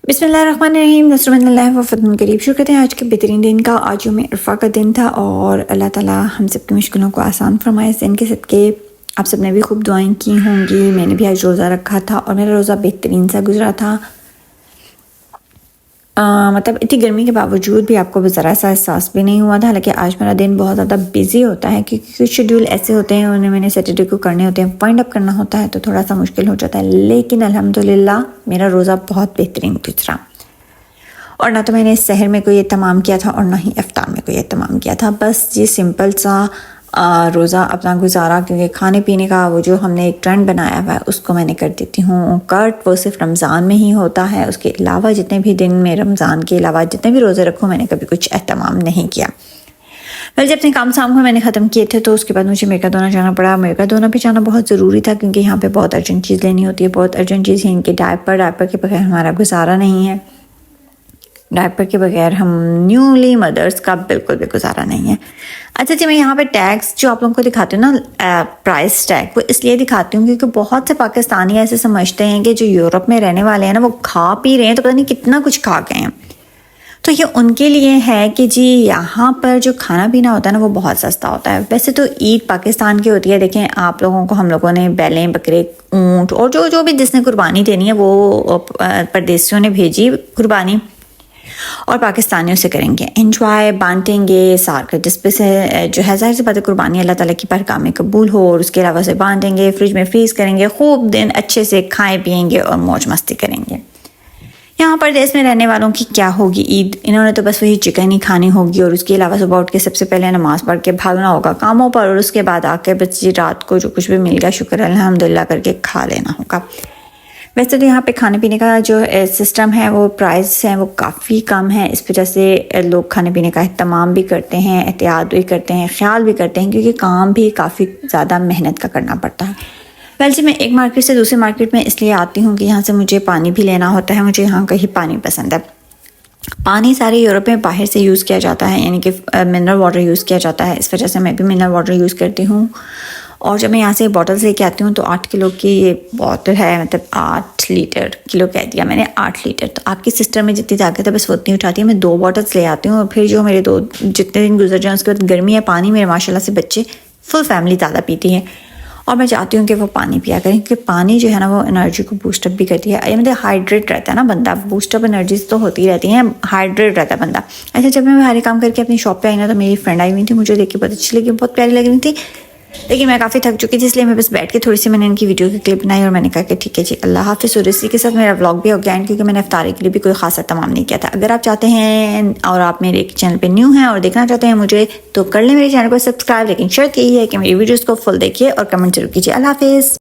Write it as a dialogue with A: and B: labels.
A: बिस्मिल्लाहिर्रहमानिर्रहीम नस्रुल्लाह वफ़तन करीब। शुरू करते हैं आज के बेहतरीन दिन का। आज यौम अरफ़ा का दिन था और अल्लाह ताला हम सब की मुश्किलों को आसान फरमाए। इस दिन के सदके आप सब ने भी खूब दुआएं की होंगी। मैंने भी आज रोज़ा रखा था और मेरा रोज़ा बेहतरीन सा गुजरा था। मतलब इतनी गर्मी के बावजूद भी आपको ज़रा सा एहसास भी नहीं हुआ था। हालांकि आज मेरा दिन बहुत ज़्यादा बिजी होता है क्योंकि कुछ शेड्यूल ऐसे होते हैं उन्हें मैंने सैटरडे को करने होते हैं, वाइंड अप करना होता है, तो थोड़ा सा मुश्किल हो जाता है। लेकिन अल्हम्दुलिल्लाह मेरा रोज़ा बहुत बेहतरीन गुजरा और ना तो मैंने सहर में कोई एहतमाम किया था और ना ही इफ्तार में कोई एहतमाम किया था। बस ये सिंपल सा रोज़ा अपना गुजारा, क्योंकि खाने पीने का वो जो हमने एक ट्रेंड बनाया हुआ है उसको मैंने कर देती हूँ कट। वो सिर्फ रमज़ान में ही होता है, उसके अलावा जितने भी दिन में रमज़ान के अलावा जितने भी रोज़े रखूँ मैंने कभी कुछ एहतमाम नहीं किया। वैसे जब अपने काम शाम को मैंने ख़त्म किए थे तो उसके बाद मुझे अमेरिका धोना जाना पड़ा। अमेरिका धोना भी जाना बहुत ज़रूरी था क्योंकि यहाँ पे बहुत अर्जेंट चीज़ लेनी होती है, बहुत अर्जेंट चीज़ है इनके डायपर के बगैर हमारा गुजारा नहीं है। डायपर के बगैर हम न्यूली मदर्स का बिल्कुल भी गुजारा नहीं है। अच्छा जी, मैं यहाँ पे टैग्स जो आप लोगों को दिखाती हूँ ना, प्राइस टैग, वो इसलिए दिखाती हूँ क्योंकि बहुत से पाकिस्तानी ऐसे समझते हैं कि जो यूरोप में रहने वाले हैं ना वो खा पी रहे हैं तो पता नहीं कितना कुछ खा गए हैं। तो ये उनके लिए है कि जी यहाँ पर जो खाना पीना होता है ना वो बहुत सस्ता होता है। वैसे तो ईद पाकिस्तान की होती है, देखें आप लोगों को, हम लोगों ने बैलें, बकरे, ऊँट और जो भी जिसने कुर्बानी देनी है वो परदेशियों ने भेजी कुर्बानी और पाकिस्तानियों से करेंगे एंजॉय, बांटेंगे सार का, जिस पे से जो है ज़ाहिर सी बात है कुर्बानी अल्लाह ताला की पर काम में कबूल हो, और उसके अलावा से बांटेंगे, फ्रिज में फ्रीज़ करेंगे, खूब दिन अच्छे से खाएं पिएंगे और मौज मस्ती करेंगे। यहाँ पर देश में रहने वालों की क्या होगी ईद, इन्होंने तो बस वही चिकन ही खानी होगी और उसके अलावा सुबह उठ के सबसे पहले नमाज पढ़ के भागना होगा कामों पर और उसके बाद आके बच्ची रात को जो कुछ भी मिल गया शुक्र अल्हम्दुलिल्लाह करके खा लेना होगा। वैसे तो यहाँ पे खाने पीने का जो सिस्टम है वो प्राइस है वो काफ़ी कम है, इस वजह से लोग खाने पीने का एहतमाम भी करते हैं, एहतियात भी करते हैं, ख्याल भी करते हैं क्योंकि काम भी काफ़ी ज़्यादा मेहनत का करना पड़ता है। वैसे मैं एक मार्केट से दूसरी मार्केट में इसलिए आती हूँ कि यहाँ से मुझे पानी भी लेना होता है, मुझे यहाँ का ही पानी पसंद है। पानी सारे यूरोप में बाहर से यूज़ किया जाता है, यानी कि मिनरल वाटर यूज़ किया जाता है, इस वजह से मैं भी मिनरल वाटर यूज़ करती हूँ। और जब मैं यहाँ से बॉटल्स लेके आती हूँ तो 8 किलो की ये बॉटल है, मतलब 8 लीटर, किलो कह दिया मैंने, 8 लीटर। तो आपकी सिस्टर में जितनी ताकत है बस वो उतनी उठाती है। मैं 2 बॉटल्स ले आती हूँ और फिर जो मेरे जितने दिन गुजर जाए उसके बाद गर्मी है, पानी मेरे माशाल्लाह से बच्चे फुल फैमिली ज़्यादा पीती है और मैं चाहती हूँ कि वो पानी पिया करें क्योंकि पानी जो है ना वो एनर्जी को बूस्टअप भी करती है। मतलब हाइड्रेट रहता है ना बंदा, बूस्टअप एनर्जीज तो होती रहती हैं, हाइड्रेट रहता है बंदा। अच्छा, जब मैं बाहर काम करके अपनी शॉप पे आई ना तो मेरी फ्रेंड आई हुई थी, मुझे देख के बहुत अच्छी लगी, बहुत प्यारी लग रही थी, लेकिन मैं काफ़ी थक चुकी थी, इसलिए मैं बस बैठ के थोड़ी सी मैंने इनकी वीडियो की क्लिप बनाई और मैंने कहा कि ठीक है जी अल्लाह हाफ़िज़। और इसी के साथ मेरा व्लॉग भी हो गया है क्योंकि मैंने इफ्तारी के लिए भी कोई खासा तमाम नहीं किया था। अगर आप चाहते हैं और आप मेरे चैनल पे न्यू हैं और देखना चाहते हैं मुझे तो कर लें मेरे चैनल को सब्सक्राइब, लेकिन शर्त यही है कि मेरी वीडियोज़ को फुल देखिए और कमेंट जरूर कीजिए। अल्लाह हाफ़िज़।